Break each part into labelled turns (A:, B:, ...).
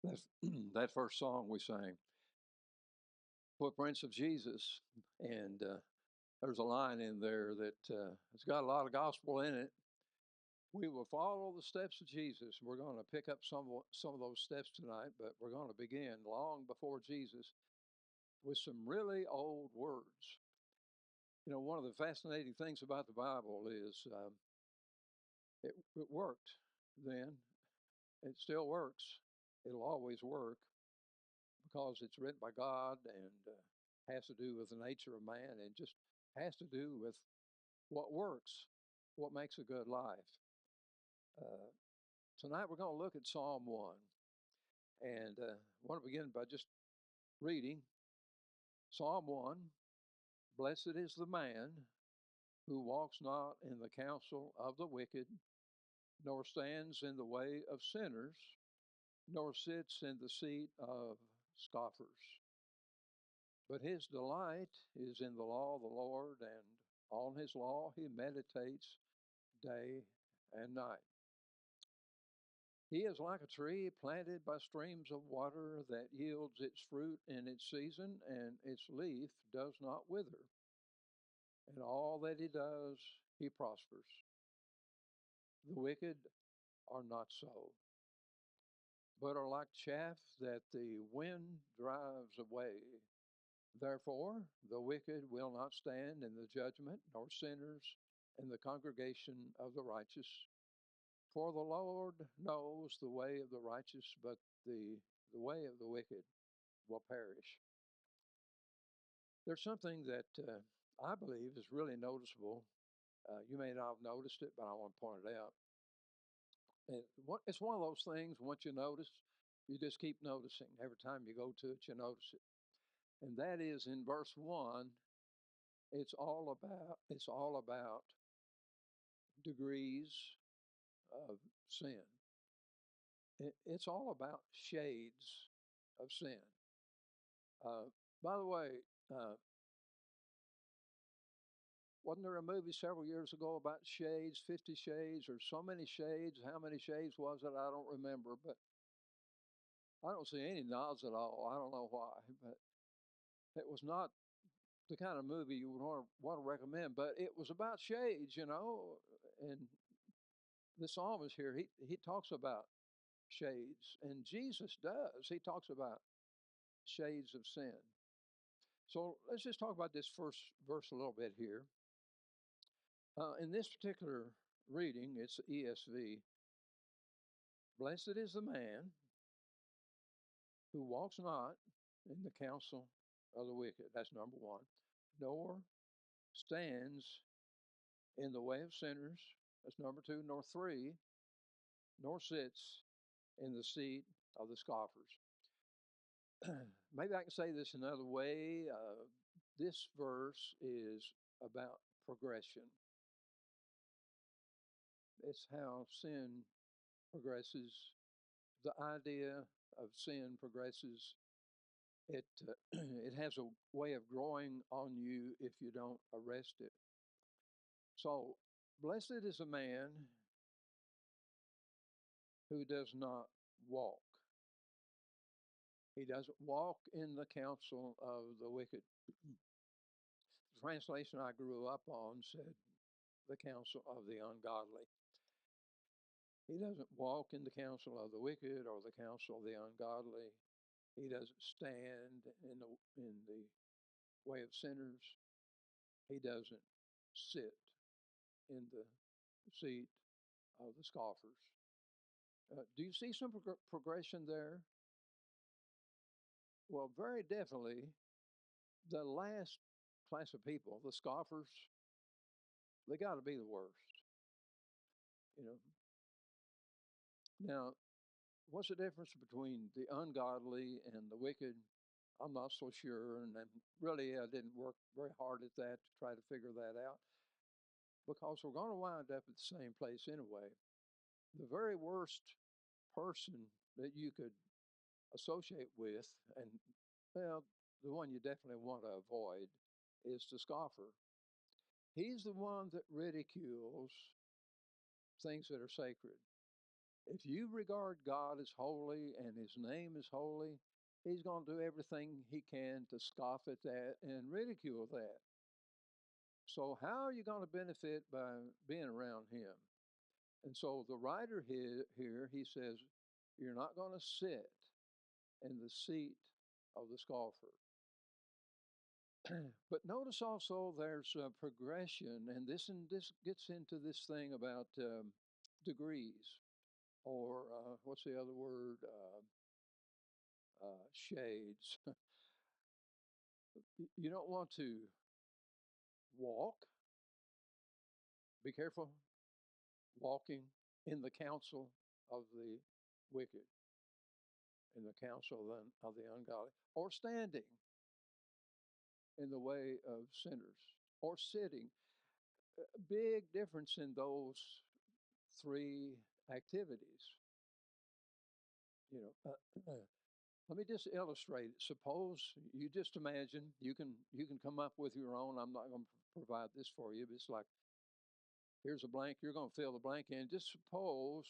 A: That's that first song we sang, Footprints of Jesus. And there's a line in there that has got a lot of gospel in it. We will follow the steps of Jesus. We're going to pick up some of those steps tonight, but we're going to begin long before Jesus with some really old words. You know, one of the fascinating things about the Bible is it worked then. It still works. It'll always work because it's written by God and has to do with the nature of man and just has to do with what works, what makes a good life. Uh, Tonight we're going to look at Psalm 1. And I want to begin by just reading Psalm 1. Blessed is the man who walks not in the counsel of the wicked, nor stands in the way of sinners, nor sits in the seat of scoffers. But his delight is in the law of the Lord, and on his law he meditates day and night. He is like a tree planted by streams of water that yields its fruit in its season, and its leaf does not wither. And all that he does, he prospers. The wicked are not so, but are like chaff that the wind drives away. Therefore, the wicked will not stand in the judgment, nor sinners in the congregation of the righteous. For the Lord knows the way of the righteous, but the way of the wicked will perish. There's something that I believe is really noticeable. You may not have noticed it, but I want to point it out. It's one of those things, once you notice, you just keep noticing. Every time you go to it, you notice it. And that is in verse 1, it's all about degrees of sin. It's all about shades of sin. Uh, by the way, uh, wasn't there a movie several years ago about shades, 50 Shades, or so many shades? How many shades was it? I don't remember, but I don't see any nods at all. I don't know why, but it was not the kind of movie you would want to recommend. But it was about shades, and the psalmist here, he talks about shades, and Jesus does. He talks about shades of sin. So let's just talk about this first verse a little bit here. In this particular reading, it's ESV. Blessed is the man who walks not in the counsel of the wicked. That's number one. Nor stands in the way of sinners. That's number two. Nor three, nor sits in the seat of the scoffers. Maybe I can say this another way. This verse is about progression. It's how sin progresses. The idea of sin progresses. It it has a way of growing on you if you don't arrest it. So, blessed is a man who does not walk. He doesn't walk in the counsel of the wicked. The translation I grew up on said the counsel of the ungodly. He doesn't walk in the counsel of the wicked or the counsel of the ungodly. He doesn't stand in the way of sinners. He doesn't sit in the seat of the scoffers. Do you see some progression there? Well, very definitely, the last class of people, the scoffers, they got to be the worst. You know. Now, what's the difference between the ungodly and the wicked? I'm not so sure, and really, I didn't work very hard at that to try to figure that out because we're going to wind up at the same place anyway. The very worst person that you could associate with, and well, the one you definitely want to avoid is the scoffer. He's the one that ridicules things that are sacred. If you regard God as holy and his name is holy, he's going to do everything he can to scoff at that and ridicule that. So, how are you going to benefit by being around him? And so, the writer here he says, you're not going to sit in the seat of the scoffer. But notice also there's a progression, and this gets into this thing about degrees, or what's the other word? Shades. You don't want to walk. Be careful walking in the counsel of the wicked, in the counsel of the ungodly, or standing in the way of sinners, or sitting. A big difference in those three activities. You know, let me just illustrate it. Suppose you just imagine you can come up with your own. I'm not going to provide this for you, but it's like here's a blank. You're going to fill the blank in. Just suppose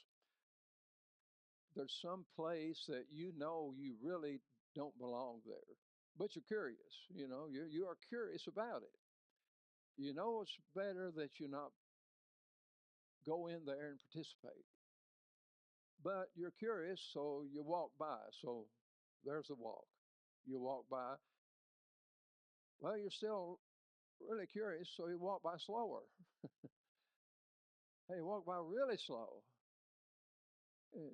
A: there's some place that you know you really don't belong there, but you're curious. You are curious about it. You know it's better that you not go in there and participate, but you're curious, so you walk by. So there's a walk. You walk by. Well, you're still really curious, so you walk by slower. Hey, you walk by really slow. And,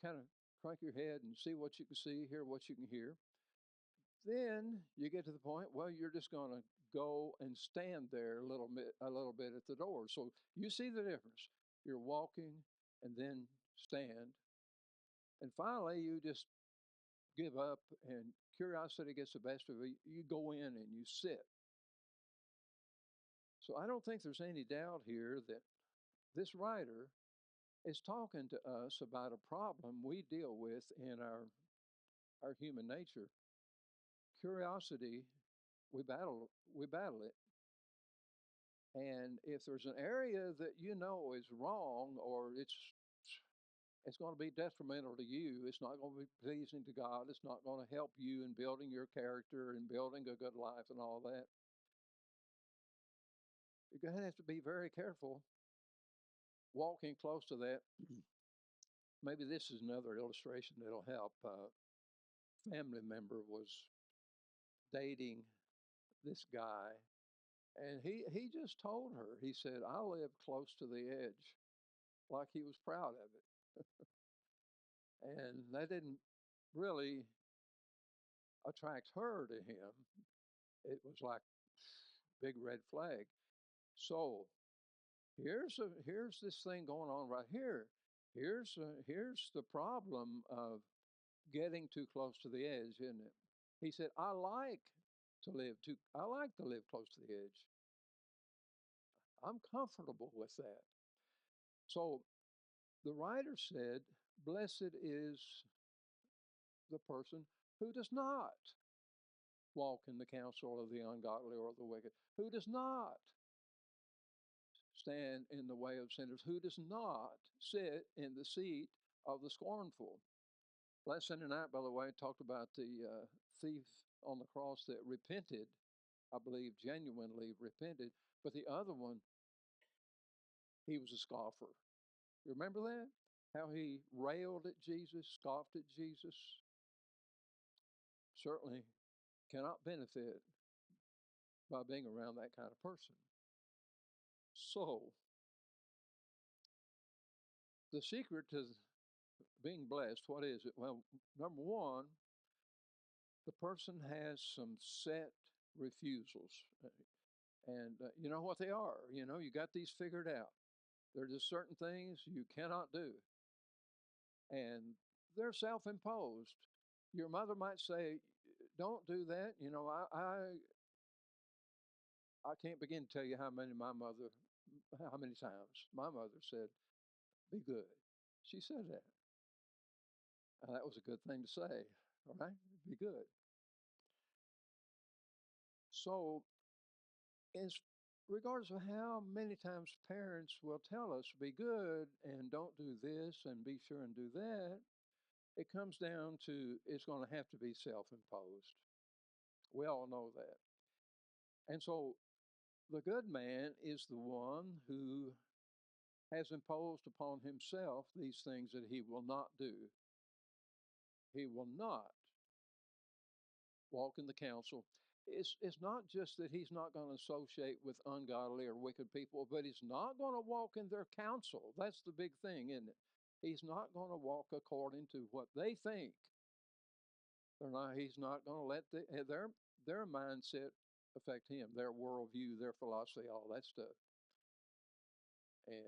A: kind of crank your head and see what you can see, hear what you can hear. Then you get to the point, well, you're just going to go and stand there a little bit at the door. So you see the difference. You're walking and then stand. And finally, you just give up and curiosity gets the best of you. You go in and you sit. So I don't think there's any doubt here that this writer is talking to us about a problem we deal with in our human nature. Curiosity, we battle it. And if there's an area that you know is wrong, or it's going to be detrimental to you, it's not going to be pleasing to God, it's not going to help you in building your character and building a good life and all that, you're going to have to be very careful walking close to that. Maybe this is another illustration that'll help. Family member was dating this guy, and he just told her, he said, I live close to the edge, like he was proud of it. And that didn't really attract her to him. It was like big red flag. So here's this thing going on right here. Here's the problem of getting too close to the edge, isn't it? He said, I like to live close to the edge. I'm comfortable with that. So the writer said, blessed is the person who does not walk in the counsel of the ungodly or the wicked, who does not stand in the way of sinners, who does not sit in the seat of the scornful. Last Sunday night, by the way, talked about the thief on the cross that repented, I believe genuinely repented, but the other one, he was a scoffer. You remember that? How he railed at Jesus, scoffed at Jesus? Certainly cannot benefit by being around that kind of person. So, the secret to being blessed, what is it? Well, number one, the person has some set refusals. And you know what they are. You got these figured out. There are just certain things you cannot do, and they're self imposed. Your mother might say, don't do that. I can't begin to tell you how many times my mother said, be good. She said that. And that was a good thing to say, all right? Be good. So, regardless of how many times parents will tell us be good and don't do this and be sure and do that, it comes down to it's going to have to be self imposed. We all know that. And so the good man is the one who has imposed upon himself these things that he will not do. He will not walk in the counsel. It's not just that he's not going to associate with ungodly or wicked people, but he's not going to walk in their counsel. That's the big thing, isn't it? He's not going to walk according to what they think. They're not. He's not going to let their mindset affect him, their worldview, their philosophy, all that stuff. And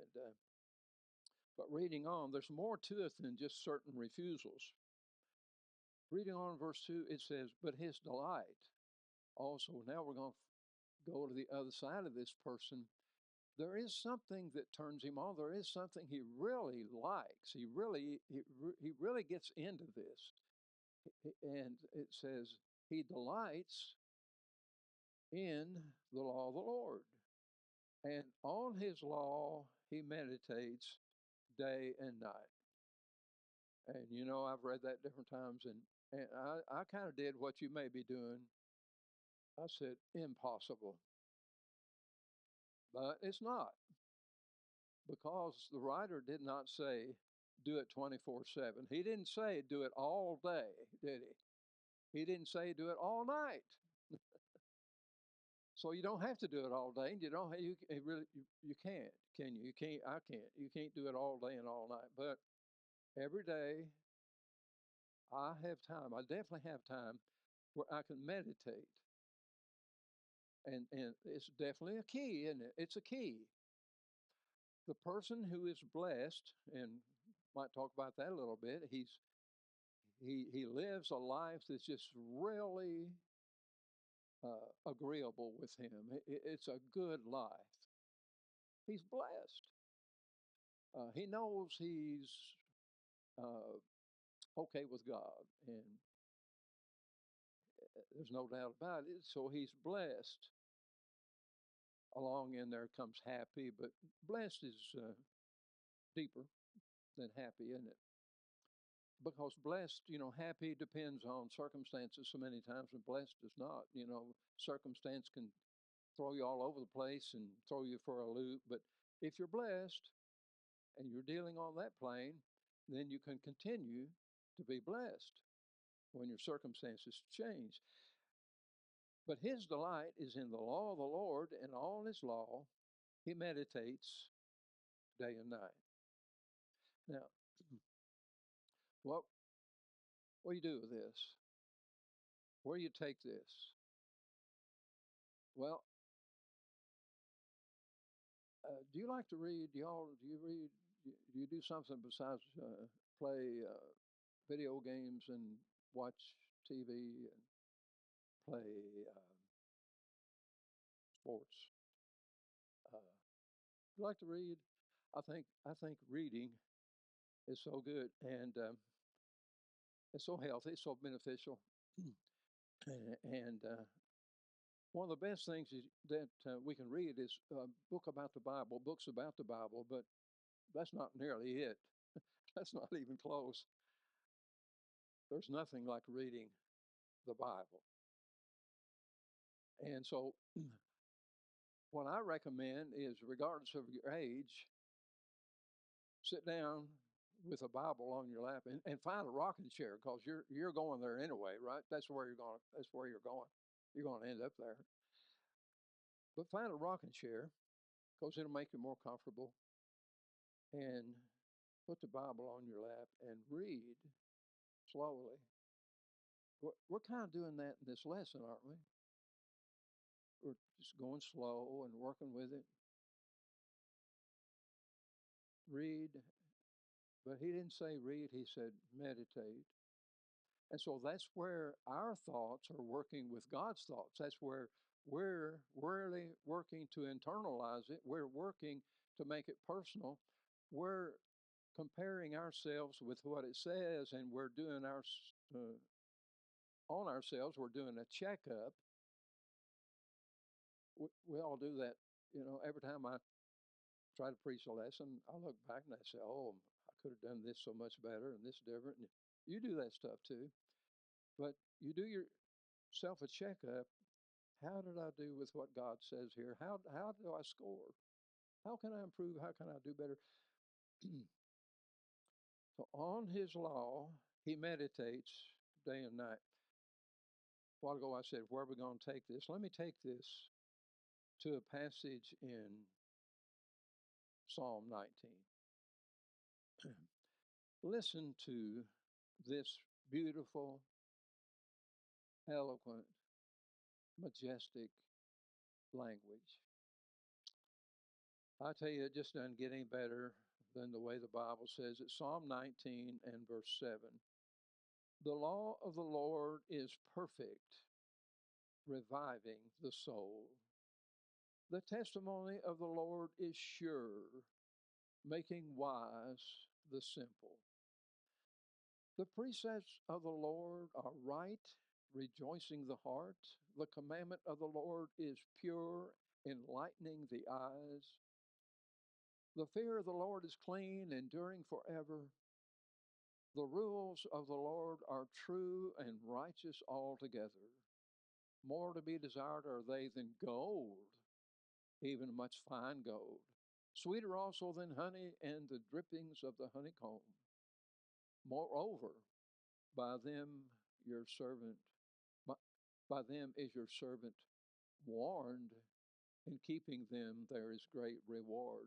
A: but reading on, there's more to it than just certain refusals. Reading on verse 2, it says, "But his delight." Also, now we're going to go to the other side of this person. There is something that turns him on. There is something he really likes. He really gets into this. And it says, he delights in the law of the Lord. And on his law he meditates day and night. And I've read that different times, and I kind of did what you may be doing. I said, impossible. But it's not, because the writer did not say do it 24/7. He didn't say do it all day, did he? He didn't say do it all night. So you don't have to do it all day. You don't. You can't. Can you? You can't. I can't. You can't do it all day and all night. But every day I have time. I definitely have time where I can meditate, and it's definitely a key, isn't it? It's a key. The person who is blessed, and might talk about that a little bit. He lives a life that's just really agreeable with him. It's a good life. He's blessed. He knows he's uh, okay with God, and there's no doubt about it. So he's blessed. Along in there comes happy, but blessed is deeper than happy, isn't it? Because blessed, happy depends on circumstances so many times, and blessed does not. Circumstance can throw you all over the place and throw you for a loop. But if you're blessed and you're dealing on that plane, then you can continue to be blessed when your circumstances change. But his delight is in the law of the Lord, and all his law he meditates day and night. Now, what what do you do with this? Where do you take this? Well, do you like to read? Do you read? Do you do something besides play video games and watch TV and play sports? Uh, you like to read? I think reading is so good, and it's so healthy, it's so beneficial. And one of the best things that we can read is a book about the Bible, books about the Bible, but that's not nearly it. That's not even close. There's nothing like reading the Bible. And so, what I recommend is, regardless of your age, sit down with a Bible on your lap, and find a rocking chair, because you're going there anyway, right? That's where you're going. That's where you're going. You're going to end up there. But find a rocking chair, because it'll make you more comfortable, and put the Bible on your lap and read slowly. We're kind of doing that in this lesson, aren't we? We're just going slow and working with it. Read, but he didn't say read, he said meditate. And so that's where our thoughts are working with God's thoughts. That's where we're really working to internalize it. We're working to make it personal. We're comparing ourselves with what it says, and we're doing on ourselves. We're doing a checkup. We all do that Every time I try to preach a lesson, I look back and I say, "Oh, I could have done this so much better and this different." And you do that stuff too, but you do yourself a checkup. How did I do with what God says here? How do I score? How can I improve? How can I do better? So on His law, he meditates day and night. A while ago, I said, "Where are we going to take this?" Let me take this to a passage in Psalm 19. Listen to this beautiful, eloquent, majestic language. I tell you, it just doesn't get any better than the way the Bible says it. Psalm 19 and verse 7. The law of the Lord is perfect, reviving the soul. The testimony of the Lord is sure, making wise the simple. The precepts of the Lord are right, rejoicing the heart. The commandment of the Lord is pure, enlightening the eyes. The fear of the Lord is clean, enduring forever. The rules of the Lord are true and righteous altogether. More to be desired are they than gold, even much fine gold. Sweeter also than honey and the drippings of the honeycomb. Moreover, by them your servant, by, by them is your servant warned. In keeping them there is great reward.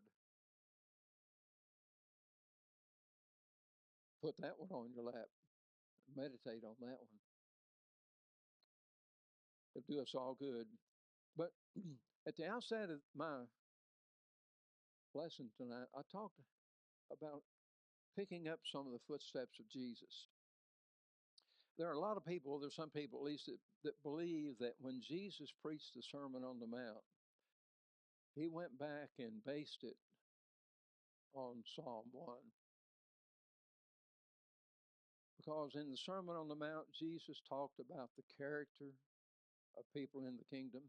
A: Put that one on your lap. Meditate on that one. It'll do us all good. But at the outset of my lesson tonight, I talked about picking up some of the footsteps of Jesus. There are a lot of people, there's some people at least, that believe that when Jesus preached the Sermon on the Mount, he went back and based it on Psalm 1. Because in the Sermon on the Mount, Jesus talked about the character of people in the kingdom.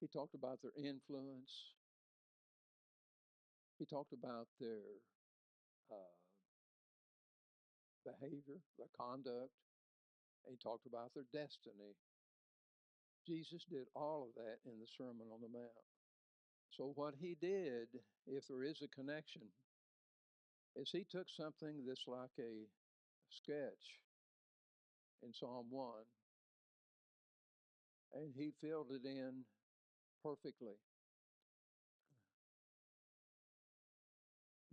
A: He talked about their influence. He talked about their uh, behavior, their conduct. And he talked about their destiny. Jesus did all of that in the Sermon on the Mount. So, what he did, if there is a connection, is he took something that's like a sketch in Psalm 1 and he filled it in perfectly.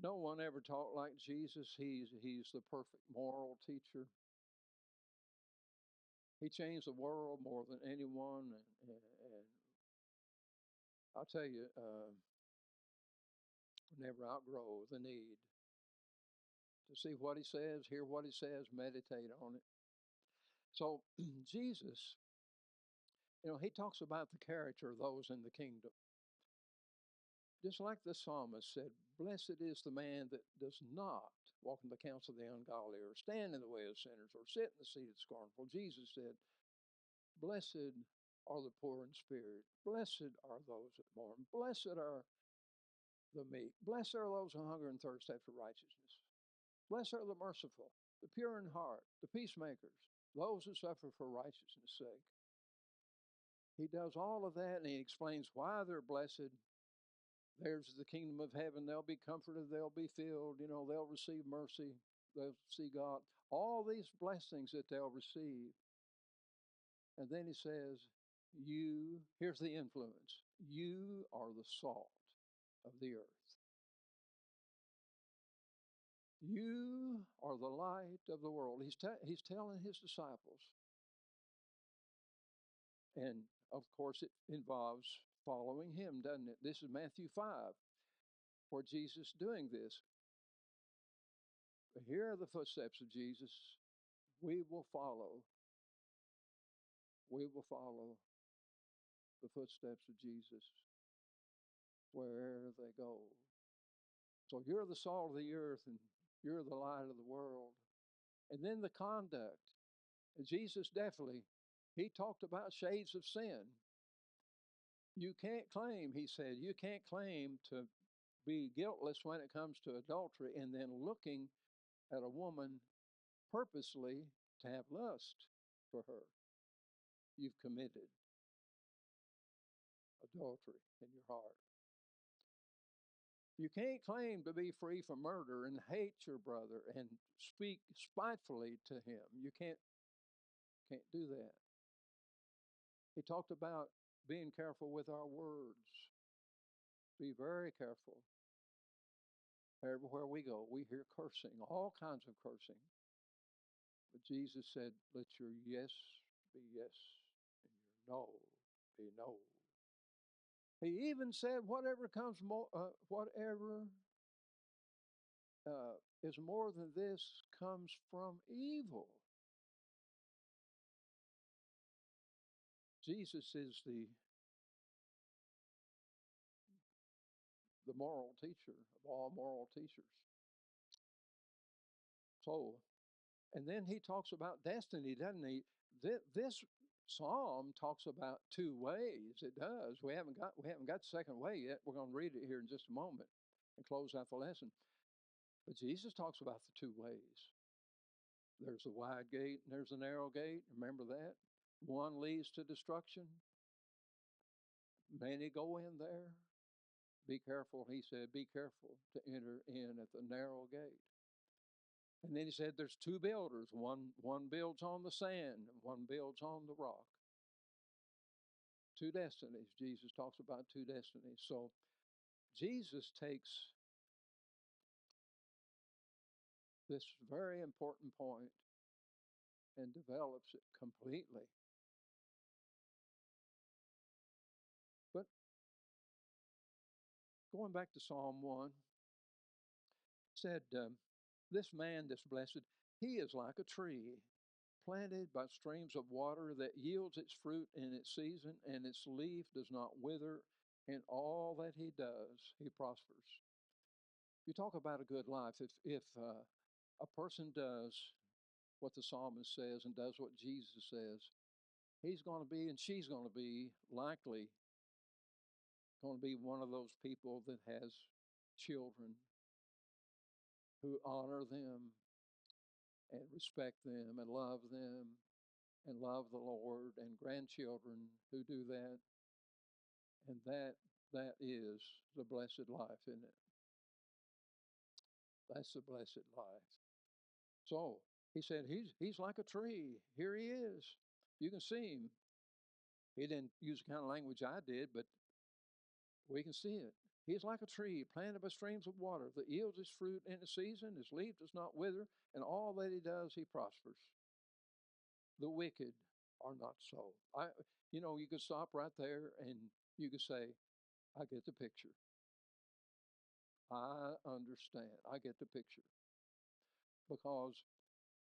A: No one ever taught like Jesus. He's the perfect moral teacher. He changed the world more than anyone. And I'll tell you, never outgrow the need to see what he says, hear what he says, meditate on it. So, Jesus, he talks about the character of those in the kingdom. Just like the psalmist said, "Blessed is the man that does not walk in the counsel of the ungodly, or stand in the way of sinners, or sit in the seat of the scornful." Jesus said, "Blessed are the poor in spirit. Blessed are those that mourn. Blessed are the meek. Blessed are those who hunger and thirst after righteousness. Blessed are the merciful, the pure in heart, the peacemakers, those who suffer for righteousness' sake." He does all of that and he explains why they're blessed. Theirs is the kingdom of heaven. They'll be comforted. They'll be filled. They'll receive mercy. They'll see God. All these blessings that they'll receive. And then he says, here's the influence. You are the salt of the earth. You are the light of the world. He's telling his disciples. And of course, it involves following him, doesn't it? This is Matthew 5, where Jesus is doing this. Here are the footsteps of Jesus. We will follow. We will follow the footsteps of Jesus wherever they go. So you're the salt of the earth and you're the light of the world. And then the conduct. Jesus definitely, he talked about shades of sin. You can't claim, he said, you can't claim to be guiltless when it comes to adultery and then looking at a woman purposely to have lust for her. You've committed adultery in your heart. You can't claim to be free from murder and hate your brother and speak spitefully to him. You can't do that. He talked about being careful with our words. Be very careful. Everywhere we go, we hear cursing, all kinds of cursing. But Jesus said, let your yes be yes and your no be no. He even said, whatever is more than this comes from evil. Jesus is the moral teacher of all moral teachers. So, and then he talks about destiny, doesn't he? This psalm talks about two ways. It does. We haven't got the second way yet. We're going to read it here in just a moment and close out the lesson. But Jesus talks about the two ways. There's a wide gate and there's a narrow gate. Remember that? One leads to destruction. Many go in there. Be careful, he said, be careful to enter in at the narrow gate. And then he said there's two builders. One builds on the sand, and one builds on the rock. Two destinies. Jesus talks about two destinies. So Jesus takes this very important point and develops it completely. But going back to Psalm 1, said, this man, this blessed, he is like a tree planted by streams of water that yields its fruit in its season, and its leaf does not wither. In all that he does, he prospers. You talk about a good life. If a person does what the psalmist says and does what Jesus says, he's going to be and she's going to be likely going to be one of those people that has children who honor them and respect them and love them and love the Lord, and grandchildren who do that. And that is the blessed life, isn't it? That's the blessed life. So he said he's like a tree. Here he is. You can see him. He didn't use the kind of language I did, but we can see it. He's like a tree planted by streams of water that yields its fruit in its season. His leaf does not wither, and all that he does, he prospers. The wicked are not so. You could stop right there and you could say, I get the picture. I understand. I get the picture. Because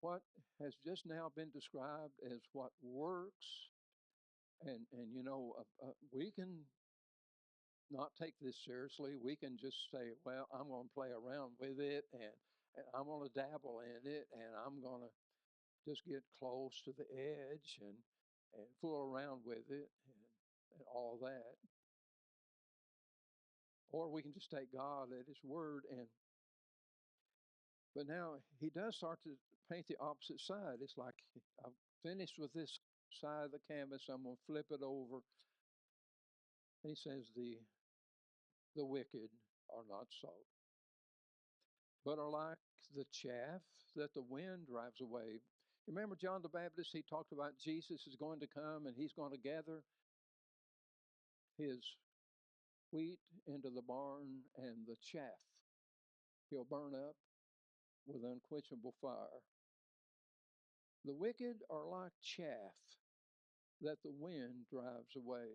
A: what has just now been described as what works, and we can not take this seriously. We can just say, well, I'm going to play around with it, and I'm going to dabble in it, and I'm going to just get close to the edge and fool around with it and all that. Or we can just take God at his word. But now he does start to paint the opposite side. It's like, I've finished with this side of the canvas, I'm going to flip it over. And he says, the wicked are not so, but are like the chaff that the wind drives away. Remember John the Baptist, he talked about Jesus is going to come and he's going to gather his wheat into the barn, and the chaff he'll burn up with unquenchable fire. The wicked are like chaff that the wind drives away.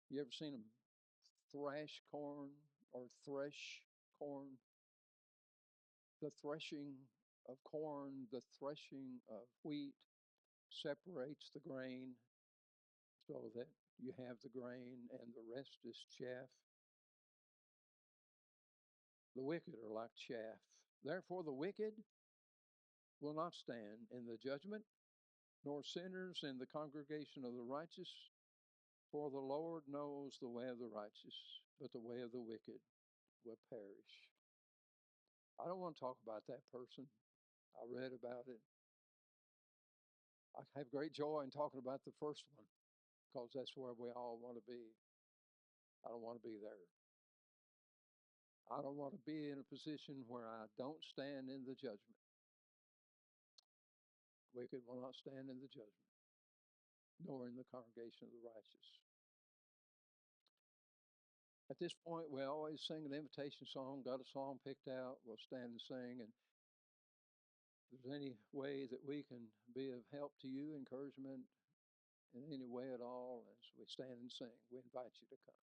A: You ever seen them thrash corn or thresh corn? The threshing of corn, the threshing of wheat separates the grain so that you have the grain and the rest is chaff. The wicked are like chaff. Therefore, the wicked will not stand in the judgment, nor sinners in the congregation of the righteous. For the Lord knows the way of the righteous, but the way of the wicked will perish. I don't want to talk about that person. I read about it. I have great joy in talking about the first one because that's where we all want to be. I don't want to be there. I don't want to be in a position where I don't stand in the judgment. Wicked will not stand in the judgment, nor in the congregation of the righteous. At this point, we always sing an invitation song, got a song picked out, we'll stand and sing. And if there's any way that we can be of help to you, encouragement in any way at all, as we stand and sing, we invite you to come.